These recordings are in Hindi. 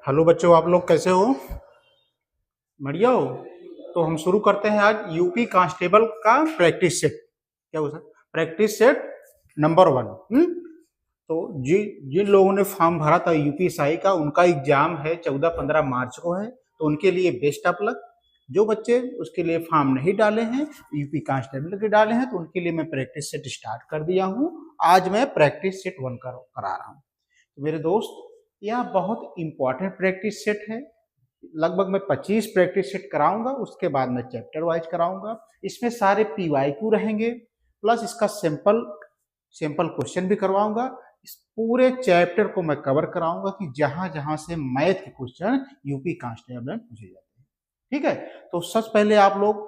हेलो बच्चों, आप लोग कैसे हो? बढ़िया हो? तो हम शुरू करते हैं आज यूपी कांस्टेबल का प्रैक्टिस सेट। क्या हो सर? Practice set number 1। तो जिन लोगों ने फॉर्म भरा था यूपीएसआई का, उनका एग्जाम है 14-15 मार्च को है, तो उनके लिए बेस्ट ऑफ लक। जो बच्चे उसके लिए फॉर्म नहीं डाले हैं, यूपी कांस्टेबल के डाले हैं, तो उनके लिए मैं प्रैक्टिस सेट स्टार्ट कर दिया हूँ। आज मैं प्रैक्टिस सेट 1 करा रहा हूँ। तो मेरे दोस्त, यह बहुत इंपॉर्टेंट प्रैक्टिस सेट है। लगभग मैं 25 प्रैक्टिस सेट कराऊंगा, उसके बाद मैं चैप्टर वाइज कराऊंगा। इसमें सारे पीवाईक्यू रहेंगे, प्लस इसका सैंपल क्वेश्चन भी करवाऊंगा। इस पूरे चैप्टर को मैं कवर कराऊंगा कि जहां जहां से मैथ के क्वेश्चन यूपी कांस्टेबल में पूछे जाते हैं। ठीक है, तो सबसे पहले आप लोग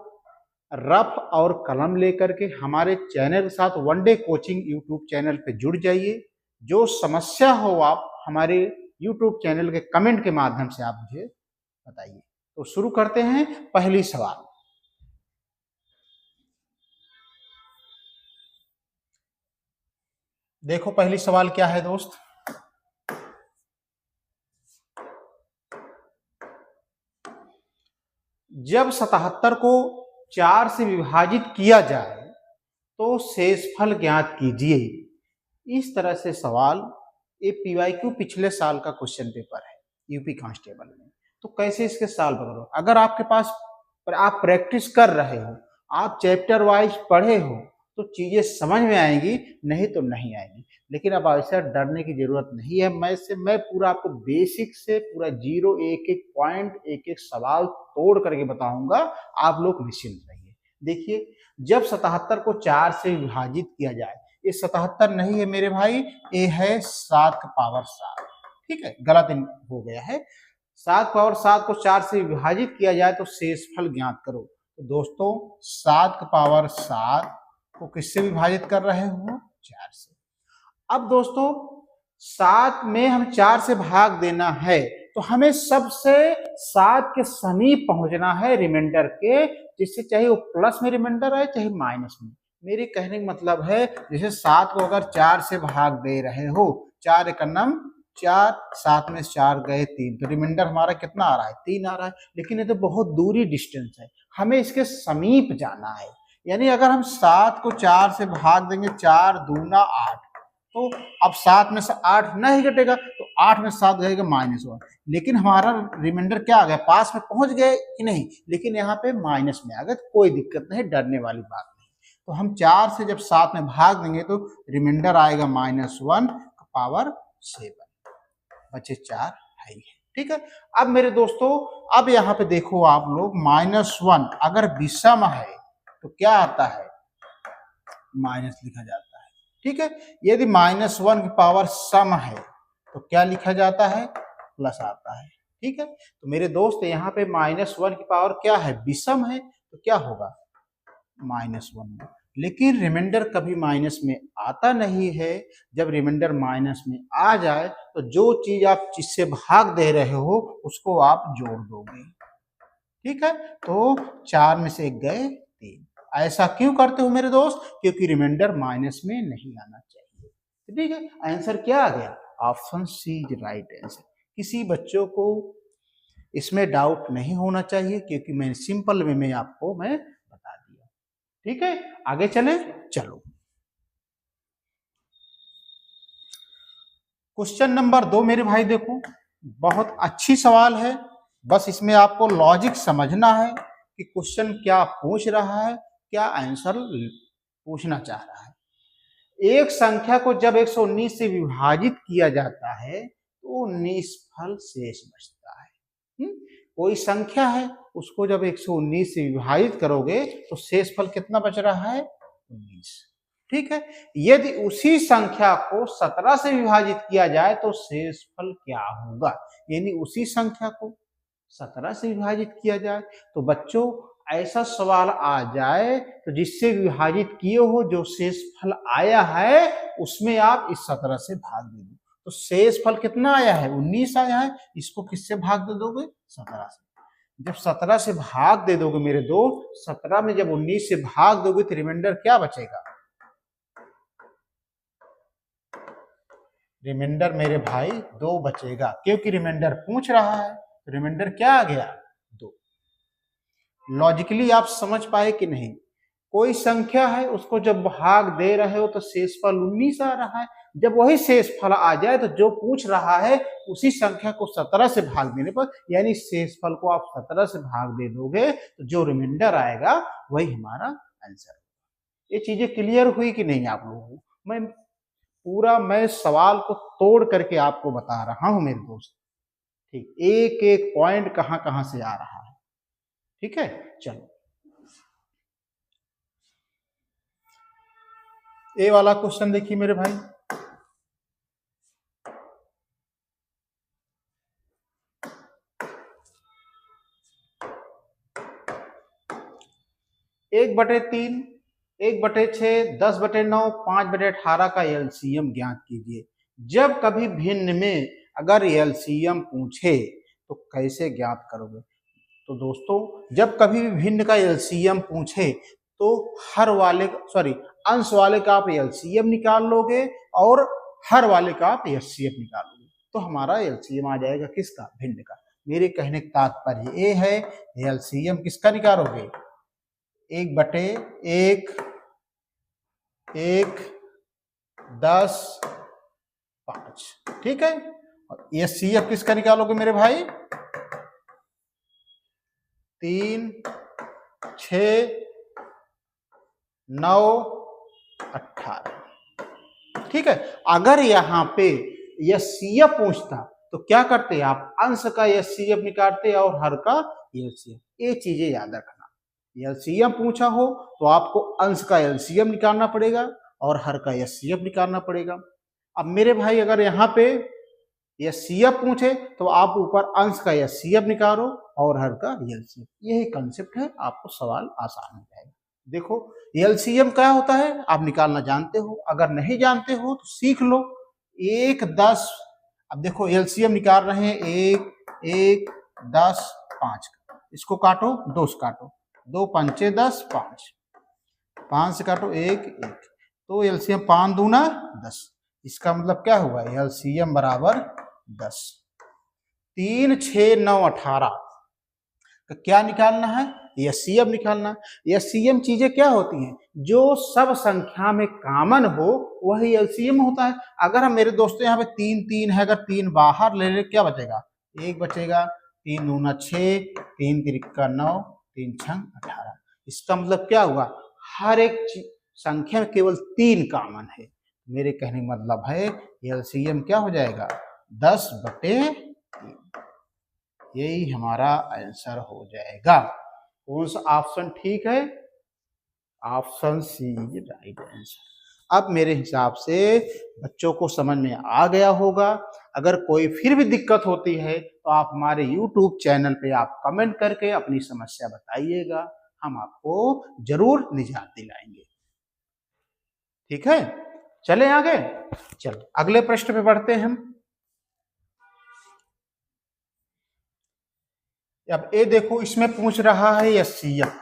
रफ और कलम लेकर के हमारे चैनल के साथ one day coaching YouTube channel पे जुड़ जाइए। जो समस्या हो आप हमारे यूट्यूब चैनल के कमेंट के माध्यम से आप मुझे बताइए। तो शुरू करते हैं। पहली सवाल, देखो पहली सवाल क्या है दोस्त। जब 77 को 4 से विभाजित किया जाए तो शेषफल ज्ञात कीजिए। इस तरह से सवाल, ये पीवाईक्यू पिछले साल का क्वेश्चन पेपर है यूपी कांस्टेबल में। तो कैसे इसके सॉल्व करो? अगर आपके पास आप प्रैक्टिस कर रहे हो, आप चैप्टर वाइज पढ़े हो, तो चीजें समझ में आएंगी, नहीं तो नहीं आएंगी। लेकिन अब ऐसा डरने की जरूरत नहीं है। मैं पूरा आपको बेसिक से पूरा जीरो, एक एक पॉइंट, एक एक सवाल तोड़ करके बताऊंगा। आप लोग निश्चिंत रहिए। देखिए, जब 77 को 4 से विभाजित किया जाए, ये 77 नहीं है मेरे भाई, ये है 7 का पावर 7। ठीक है, गलत हो गया है। 7 पावर 7 को 4 से विभाजित किया जाए तो शेषफल ज्ञात करो। तो दोस्तों, 7 का पावर 7 को किससे विभाजित कर रहे हो? 4 से। अब दोस्तों, 7 में हम 4 से भाग देना है, तो हमें सबसे 7 के समीप पहुंचना है रिमाइंडर के, जिससे चाहे वो प्लस में रिमाइंडर है चाहे माइनस में। मेरे कहने का मतलब है, जैसे 7 को अगर 4 से भाग दे रहे हो, 4 एकन्नम 4, 7 में 4 गए 3, तो रिमाइंडर हमारा कितना आ रहा है? 3 आ रहा है। लेकिन ये तो बहुत दूरी डिस्टेंस है, हमें इसके समीप जाना है। यानी अगर हम 7 को 4 से भाग देंगे, 4 दूना 8, तो अब 7 में से 8 नहीं घटेगा, तो 8 में 7 गएगा -1। लेकिन हमारा रिमाइंडर क्या आ गया? पास में पहुंच गए कि नहीं? लेकिन यहाँ पे माइनस में आ गया, तो कोई दिक्कत नहीं, डरने वाली बात नहीं। तो हम 4 से जब 7 में भाग देंगे तो रिमाइंडर आएगा -1 पावर 7। बचे 4 है ही है। ठीक है, अब मेरे दोस्तों, अब यहाँ पे देखो आप लोग, -1 अगर विषम है तो क्या आता है? माइनस लिखा जाता है। ठीक है, यदि -1 की पावर सम है तो क्या लिखा जाता है? प्लस आता है। ठीक है, तो मेरे दोस्त, यहाँ पे -1 की पावर क्या है? विषम है, तो क्या होगा? -1। लेकिन रिमाइंडर कभी माइनस में आता नहीं है। जब रिमाइंडर माइनस में आ जाए तो जो चीज आप जिससे भाग दे रहे हो उसको आप जोड़ दोगे। ठीक है, तो 4 में से 1 गए 3। ऐसा क्यों करते हो मेरे दोस्त? क्योंकि रिमाइंडर माइनस में नहीं आना चाहिए। ठीक है, आंसर क्या आ गया? Option C is right answer. किसी बच्चों को इसमें डाउट नहीं होना चाहिए, क्योंकि मैं सिंपल वे में आपको मैं बता दिया। ठीक है, आगे चले। चलो, क्वेश्चन नंबर 2 मेरे भाई, देखो बहुत अच्छी सवाल है। बस इसमें आपको लॉजिक समझना है कि क्वेश्चन क्या पूछ रहा है, क्या आंसर पूछना चाह रहा है। एक संख्या को जब 119 से विभाजित किया जाता है तो निष्फल शेष बचता है। कोई संख्या है, उसको जब 119 से विभाजित करोगे तो शेषफल कितना बच रहा है? 19। ठीक है, यदि उसी संख्या को 17 से विभाजित किया जाए तो शेषफल क्या होगा? यानी उसी संख्या को 17 से विभाजित किया जाए, तो बच्चों ऐसा सवाल आ जाए तो जिससे विभाजित किए हो, जो शेषफल आया है उसमें आप इस 17 से भाग दे दो, तो शेषफल कितना आया है? 19 आया है। इसको किससे भाग दे दोगे? 17 से। जब 17 से भाग दे दोगे मेरे दोस्त, 17 में जब 19 से भाग दोगे तो रिमाइंडर क्या बचेगा? रिमाइंडर मेरे भाई 2 बचेगा, क्योंकि रिमाइंडर पूछ रहा है, रिमाइंडर क्या आ गया 2। लॉजिकली आप समझ पाए कि नहीं? कोई संख्या है, उसको जब भाग दे रहे हो तो शेषफल 19 आ रहा है, जब वही शेषफल आ जाए तो जो पूछ रहा है उसी संख्या को 17 से भाग देने पर, यानी शेषफल को आप 17 से भाग दे दोगे तो जो रिमाइंडर आएगा वही हमारा आंसर। ये चीजें क्लियर हुई कि नहीं आप लोगों को? मैं सवाल को तोड़ करके आपको बता रहा हूं मेरे दोस्त। ठीक, एक एक पॉइंट कहां कहां से आ रहा है। ठीक है, चलो ए वाला क्वेश्चन देखिए मेरे भाई। एक बटे 3, 1/6, 10/9, 5/18 का एलसीएम ज्ञात कीजिए। जब कभी भिन्न में अगर एलसीएम पूछे तो कैसे ज्ञात करोगे? तो दोस्तों, जब कभी भी भिन्न का एलसीएम पूछे तो अंश वाले का आप एलसीएम निकाल लोगे और हर वाले का आप एचसीएफ निकालोगे, तो हमारा एलसीएम आ जाएगा किसका? भिन्न का। मेरे कहने का तात्पर्य ये है, एलसीएम किसका निकालोगे? 1/1, 1, 10, 5। ठीक है, और एचसीएफ किसका निकालोगे मेरे भाई? 3, 6, 9, 18। ठीक है, अगर यहाँ पे एचसीएफ पूछता तो क्या करते आप? अंश का एचसीएफ निकालते और हर का एलसीएम। ये चीजें याद रखना, एलसीएम पूछा हो तो आपको अंश का एलसीएम निकालना पड़ेगा और हर का एचसीएफ निकालना पड़ेगा। अब मेरे भाई अगर यहाँ पे एचसीएफ पूछे तो आप ऊपर अंश का एचसीएफ निकालो और हर का एलसीएम। यही कंसेप्ट है, आपको सवाल आसान हो जाएगा। देखो, एलसीएम क्या होता है आप निकालना जानते हो, अगर नहीं जानते हो तो सीख लो। 1, 10, अब देखो एलसीएम निकाल रहे हैं, 1, 1, 10, 5 का, इसको काटो, 2 से काटो, 2 पंचे 10, 5, 5 से काटो 1, 1, तो एलसीएम 5 दूना 10। इसका मतलब क्या हुआ? एलसीएम बराबर 10। 3, 6, 9, 18 का क्या निकालना है? एचसीएम निकालना। एचसीएम चीजें क्या होती हैं? जो सब संख्या में कॉमन हो वही एलसीएम होता है। अगर हम मेरे दोस्तों यहाँ पे 3, 3 है, अगर 3 बाहर ले ले क्या बचेगा? 1 बचेगा। 3 दूना 6, 3 तिरिका 9, 3 छंग 18। इसका मतलब क्या हुआ? हर एक संख्या में केवल 3 कॉमन है। मेरे कहने का मतलब है एलसीएम क्या हो जाएगा? 10/3। यही हमारा आंसर हो जाएगा। कौन सा ऑप्शन ठीक है? Option C right answer. अब मेरे हिसाब से बच्चों को समझ में आ गया होगा। अगर कोई फिर भी दिक्कत होती है तो आप हमारे YouTube चैनल पे आप कमेंट करके अपनी समस्या बताइएगा, हम आपको जरूर निजात दिलाएंगे। ठीक है, चले आगे। चलो अगले प्रश्न पे बढ़ते हैं हम। अब ये देखो, इसमें पूछ रहा है एचसीएफ।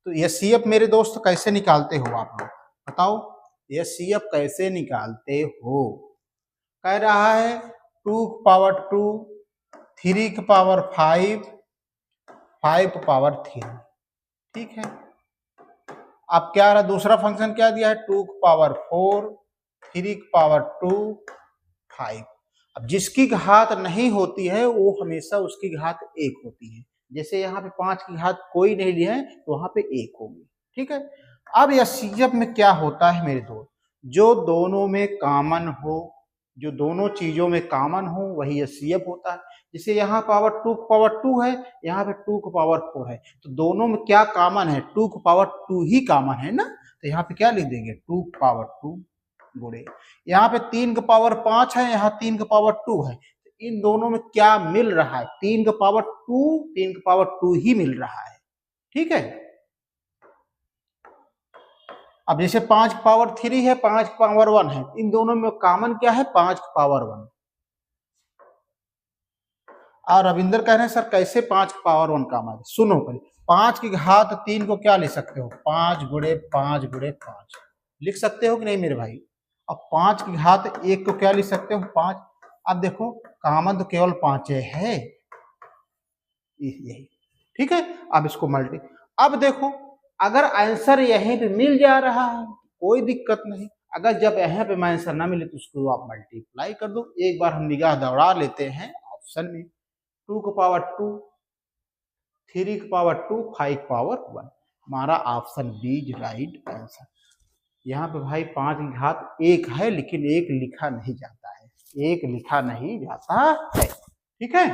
तो एचसीएफ मेरे दोस्त कैसे निकालते हो आप लोग बताओ? एचसीएफ कैसे निकालते हो? कह रहा है 2^2, 3^5, 5^3। ठीक है, अब क्या रहा? दूसरा फंक्शन क्या दिया है? 2^4, 3^2, 5। अब जिसकी घात नहीं होती है वो हमेशा उसकी घात 1 होती है। जैसे यहाँ पे 5 की घात कोई नहीं लिया है तो वहां पे 1 होगी। ठीक है, अब एचसीएफ में क्या होता है मेरे दोस्त? जो दोनों में कॉमन हो, जो दोनों चीजों में कॉमन हो वही एचसीएफ होता है। जैसे यहाँ पावर 2^2 है, यहाँ पे 2^4 है, तो दोनों में क्या कॉमन है? 2^2 ही कॉमन है ना, तो यहाँ पे क्या लिख देंगे? 2^2 गुणे, यहाँ पे 3^5 है, यहाँ 3^2 है, तो इन दोनों में क्या मिल रहा है? 3^2 ही मिल रहा है। ठीक है, अब जैसे 5^3 है, 5^1 है, इन दोनों में कॉमन क्या है? 5^1। और रविंदर कह रहे हैं सर कैसे 5^1 कॉमन है? सुनो पहले, 5 की घात 3 को क्या लिख सकते हो? 5 × 5 × 5 लिख सकते हो कि नहीं मेरे भाई? अब 5 की घात 1 को क्या लिख सकते हो 5। अब देखो कॉमन तो केवल 5 है, यही, ठीक है। अब इसको मल्टी, अब देखो अगर आंसर यहीं पे मिल जा रहा है कोई दिक्कत नहीं, अगर जब यहाँ पे मैं आंसर ना मिले तो उसको आप मल्टीप्लाई कर दो। एक बार हम निगाह दौड़ा लेते हैं ऑप्शन में, 2 की पावर 2, 3 की पावर 2, 5 की पावर 1, हमारा option B is right answer. यहाँ पे भाई 5 की घात 1 है लेकिन 1 लिखा नहीं जाता है, 1 लिखा नहीं जाता है, ठीक है।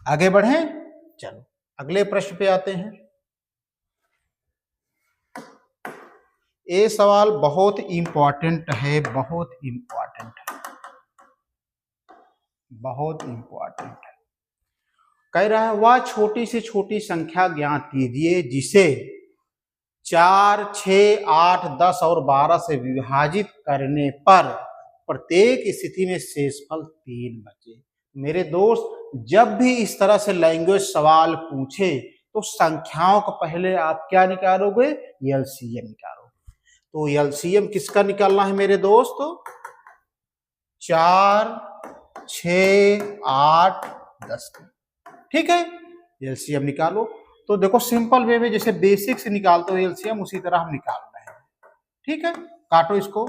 आगे बढ़े, चलो अगले प्रश्न पे आते हैं। ये सवाल बहुत इंपॉर्टेंट है, बहुत इंपॉर्टेंट है, बहुत इंपॉर्टेंट है। कह रहा है वह छोटी से छोटी संख्या ज्ञात कीजिए जिसे 4, 6, 8, 10 और 12 से विभाजित करने पर प्रत्येक स्थिति में शेषफल 3 बचे। मेरे दोस्त जब भी इस तरह से लैंग्वेज सवाल पूछे तो संख्याओं को पहले आप क्या निकालोगे, एलसीएम निकालोगे। तो एलसीएम किसका निकालना है मेरे दोस्त, 4, 6, 8, 10 का, ठीक है। एलसीएम निकालो। तो देखो सिंपल वे में जैसे बेसिक से निकालते हो एलसीएम उसी तरह हम निकाल रहे हैं, ठीक है। काटो इसको,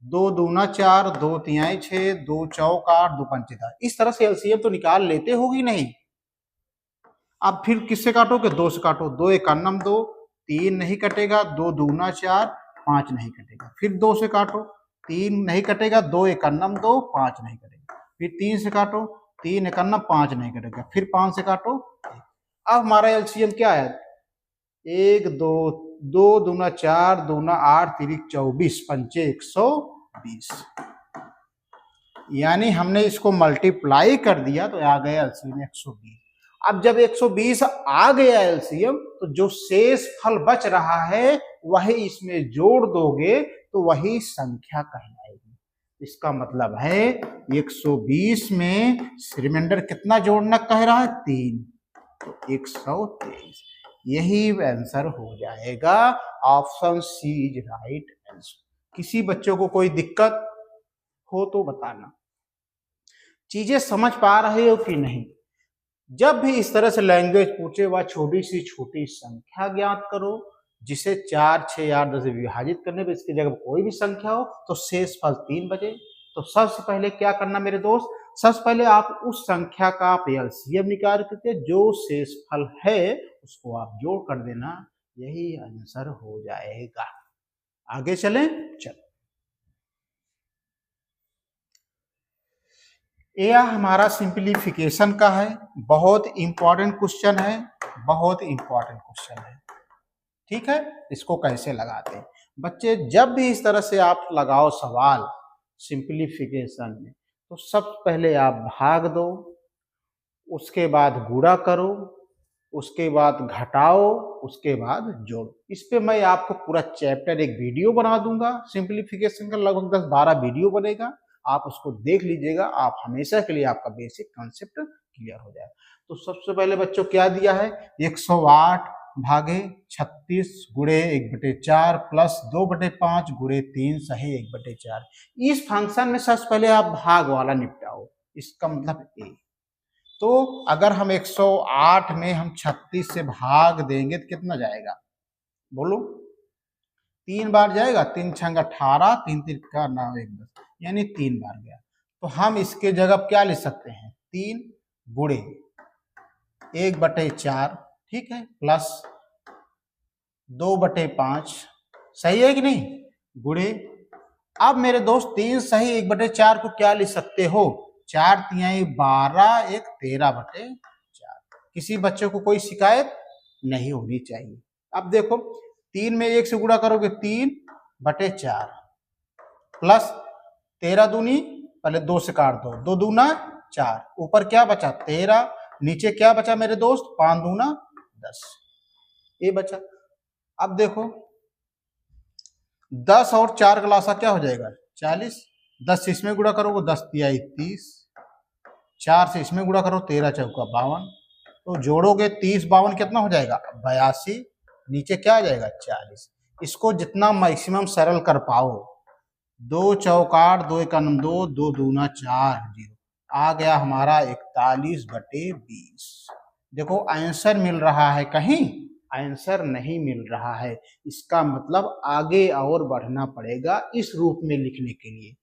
2 दूना 4, 2 तिहाई 6, 2 चौक 8, 2 पंचे 10, इस तरह से एलसीएम तो निकाल लेते होगी नहीं। अब फिर किससे काटोगे, 2 से काटो, 2 एकन्नम 2, 3 नहीं कटेगा, 2 दूना 4, 5 नहीं कटेगा, फिर 2 से काटो, 3 नहीं कटेगा, 2 एकन्नम 2, 5 नहीं कटेगा, फिर 3 से काटो, 3 एकन्नम 5 नहीं कटेगा, फिर 5 से काटो। अब हमारा एलसीएम क्या है, 1 2 2 दूना 4, दूना 8, 3 24, पंचे 120, यानी हमने इसको मल्टीप्लाई कर दिया तो आ गया एलसीएम 120। अब जब 120 आ गया एलसीएम तो जो शेष फल बच रहा है वही इसमें जोड़ दोगे तो वही संख्या कहलाएगी। इसका मतलब है 120 में रिमाइंडर कितना जोड़ना कह रहा है, 3, तो 123, यही आंसर हो जाएगा। Option C is right answer. किसी बच्चों को कोई दिक्कत हो तो बताना, चीजें समझ पा रहे हो कि नहीं। जब भी इस तरह से लैंग्वेज पूछे वह छोटी सी छोटी संख्या ज्ञात करो जिसे 4, 6, 8, 10 से विभाजित करने पर इसकी जगह कोई भी संख्या हो तो शेषफल 3 बचे। तो सबसे पहले क्या करना मेरे दोस्त, सबसे पहले आप उस संख्या का आप एलसीएम निकाल करके जो शेषफल है उसको आप जोड़ कर देना, यही आंसर हो जाएगा। आगे चलें, चलो यह हमारा सिंप्लीफिकेशन का है, बहुत इंपॉर्टेंट क्वेश्चन है, बहुत इंपॉर्टेंट क्वेश्चन है, ठीक है। इसको कैसे लगाते हैं बच्चे, जब भी इस तरह से आप लगाओ सवाल सिंप्लीफिकेशन में तो सबसे पहले आप भाग दो, उसके बाद गुणा करो, उसके बाद घटाओ, उसके बाद जोड़ो। इस पे मैं आपको पूरा चैप्टर एक वीडियो बना दूंगा, सिंप्लीफिकेशन का लगभग 10-12 वीडियो बनेगा, आप उसको देख लीजिएगा, आप हमेशा के लिए आपका बेसिक कॉन्सेप्ट क्लियर हो जाए। तो सबसे पहले बच्चों क्या दिया है, 108 भागे 36 गुणे 1/4 प्लस 2/5 गुणे 3 सही 1/4। इस फंक्शन में सबसे पहले आप भाग वाला निपटाओ, इसका मतलब ए। तो अगर हम 108 में हम 36 से भाग देंगे तो कितना जाएगा, बोलो, 3 बार जाएगा, 3 छंग 18, 3 3 का 9 1 10, यानी 3 बार गया। तो हम इसके जगह क्या ले सकते हैं, 3 गुणे 1/4, ठीक है, प्लस 2/5, सही है कि नहीं, गुणे। अब मेरे दोस्त 3 सही 1/4 को क्या लिख सकते हो, 4 तिहाई 12, 1 13/4। किसी बच्चे को कोई शिकायत नहीं होनी चाहिए। अब देखो 3 में 1 से गुणा करोगे 3/4 प्लस 13 दूनी, पहले 2 से काट दो, 2 दूना 4, ऊपर क्या बचा 13, नीचे क्या बचा मेरे दोस्त 5 दूना 10, ये बचा। अब देखो 10 और 4 का लासा क्या हो जाएगा 40, 10 से इसमें गुणा करोगे 10 तिहाई 30, 4 से इसमें गुणा करो 13 चौका 52, तो जोड़ोगे 30 52 कितना हो जाएगा 82, नीचे क्या आ जाएगा 40। इसको जितना मैक्सिमम सरल कर पाओ 2 चौक 8, 2 1 2, 2 दूना 4, 0 आ गया हमारा 41/20। देखो आंसर मिल रहा है कहीं, आंसर नहीं मिल रहा है। इसका मतलब आगे और बढ़ना पड़ेगा इस रूप में लिखने के लिए।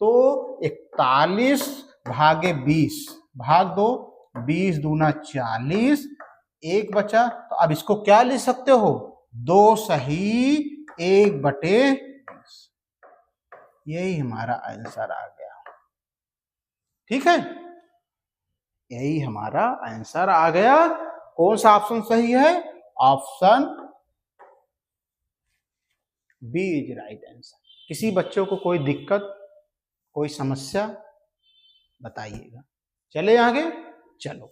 तो 41 भागे 20 भाग दो, 20 दूना 40, एक बचा। तो अब इसको क्या लिख सकते हो, 2 सही 1/20। यही हमारा आंसर आ गया। ठीक है, यही हमारा आंसर आ गया। कौन सा ऑप्शन सही है, option B is right answer. किसी बच्चों को कोई दिक्कत, कोई समस्या बताइएगा। चले आगे, चलो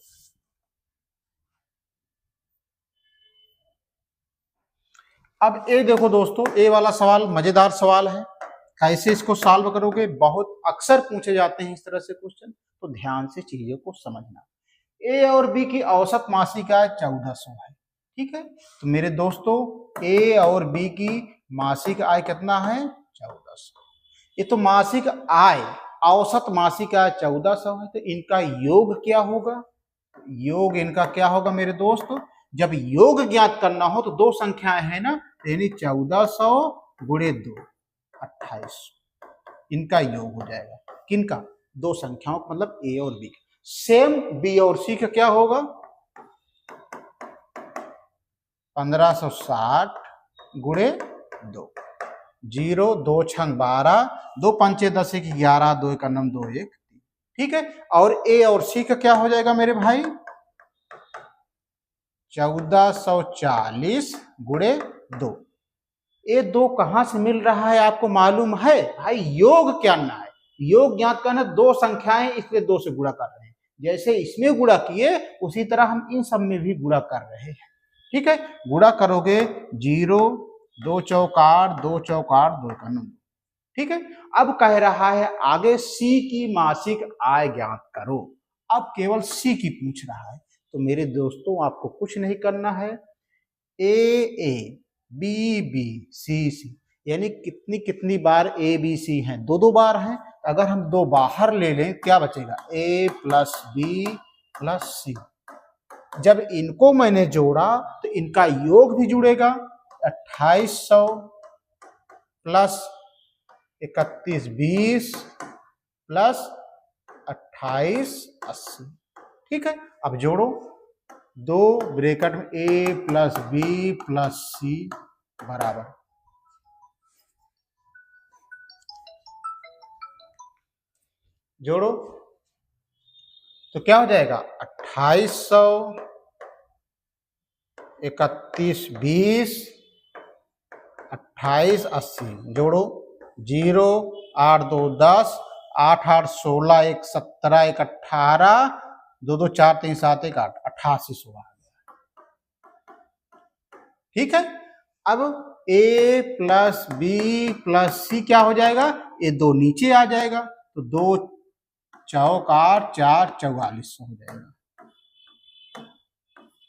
अब ए देखो दोस्तों, ए वाला सवाल मजेदार सवाल है। कैसे इसको सॉल्व करोगे, बहुत अक्सर पूछे जाते हैं इस तरह से क्वेश्चन, तो ध्यान से चीजों को समझना। ए और बी की औसत मासिक आय 1400 है। ठीक है, तो मेरे दोस्तों ए और बी की मासिक आय कितना है, 1400। ये तो मासिक आय, औसत मासिक आय 1400 है, तो इनका योग क्या होगा, योग इनका क्या होगा मेरे दोस्त। जब योग ज्ञात करना हो तो दो संख्याएं हैं ना, यानी 1400 गुणे 2, 2800, इनका योग हो जाएगा। किनका, दो संख्याओं मतलब ए और बी। सेम बी और सी का क्या होगा, 1560 गुणे 2, 0 2 छंग 12, 2 पंचे 10 1 11, 2 1 2 1। ठीक है, और ए और सी का क्या हो जाएगा मेरे भाई, 1440 गुणे 2। ये दो कहां से मिल रहा है आपको मालूम है भाई, योग क्या ना है, योग ज्ञात करना, दो संख्याएं इसलिए 2 से गुणा कर रहे हैं। जैसे इसमें गुणा किए उसी तरह हम इन सब में भी गुणा कर रहे हैं। ठीक है, गुणा करोगे 0 2 चौक 8, 2 चौक 8, 2 का 9। ठीक है, अब कह रहा है आगे सी की मासिक आय ज्ञात करो। अब केवल सी की पूछ रहा है, तो मेरे दोस्तों आपको कुछ नहीं करना है, ए बी बी सी सी, यानी कितनी कितनी बार ए बी सी हैं, दो दो बार हैं। अगर हम दो बाहर ले लें क्या बचेगा, ए प्लस बी प्लस सी। जब इनको मैंने जोड़ा तो इनका योग भी जुड़ेगा, 2800 प्लस 3120 प्लस 2880। ठीक है, अब जोड़ो, दो ब्रैकेट में ए प्लस बी प्लस सी बराबर, जोड़ो तो क्या हो जाएगा, 2800 3120 2880, जोड़ो 0 8 2 10, 8 8 16, 1 17, 1 18, 2 2 4 3 7 1 8, 8800 आ गया। ठीक है, अब ए प्लस बी प्लस सी क्या हो जाएगा, ये दो नीचे आ जाएगा, तो 2 चौक 8 4 4400 हो जाएगा।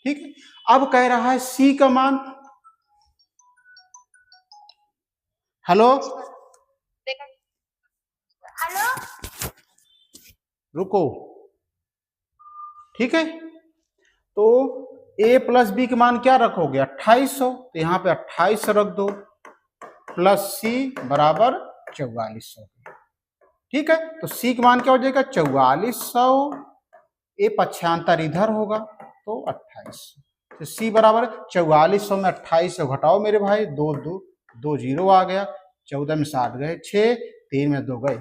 ठीक है, अब कह रहा है सी का मान, हेलो हेलो रुको। ठीक है, तो ए प्लस बी के मान क्या रखोगे, 2800, तो यहाँ पे 2800 रख दो, प्लस सी बराबर 4400। ठीक है, तो सी का मान क्या हो जाएगा, 4400, ए पक्षांतर इधर होगा तो 2800, तो सी बराबर 4400 में 2800 घटाओ मेरे भाई, 2 2 2 0 आ गया, 14 में 60 गए 6, 3 में 2 गए,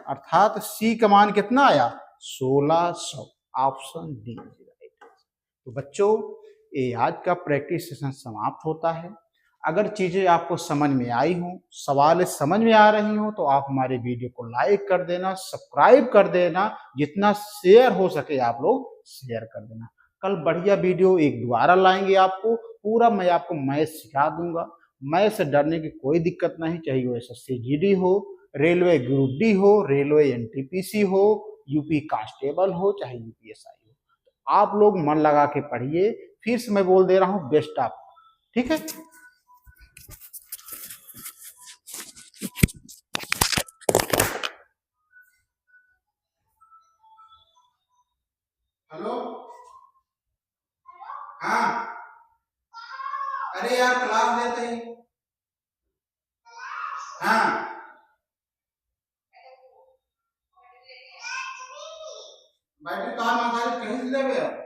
अर्थात सी का मान कितना आया, 1600। Option D. तो बच्चों ये आज का प्रैक्टिस सेशन समाप्त होता है। अगर चीज़ें आपको समझ में आई हों, सवाल समझ में आ रही हों, तो आप हमारे वीडियो को लाइक कर देना, सब्सक्राइब कर देना, जितना शेयर हो सके आप लोग शेयर कर देना। कल बढ़िया वीडियो एक दोबारा लाएंगे आपको, पूरा मैं आपको मैथ सिखा दूंगा। मैथ से डरने की कोई दिक्कत नहीं, चाहे वो एसएससी जीडी हो, रेलवे ग्रुप डी हो, रेलवे एनटीपीसी हो, यूपी कांस्टेबल हो, चाहे यूपीएसआई हो, आप लोग मन लगा के पढ़िए। फिर से मैं बोल दे रहा हूँ, बेस्ट ऑफ। ठीक है। अरे यार क्लास लेते ही। हाँ बैटरी कहाँ मंगा कहीं से ले गया।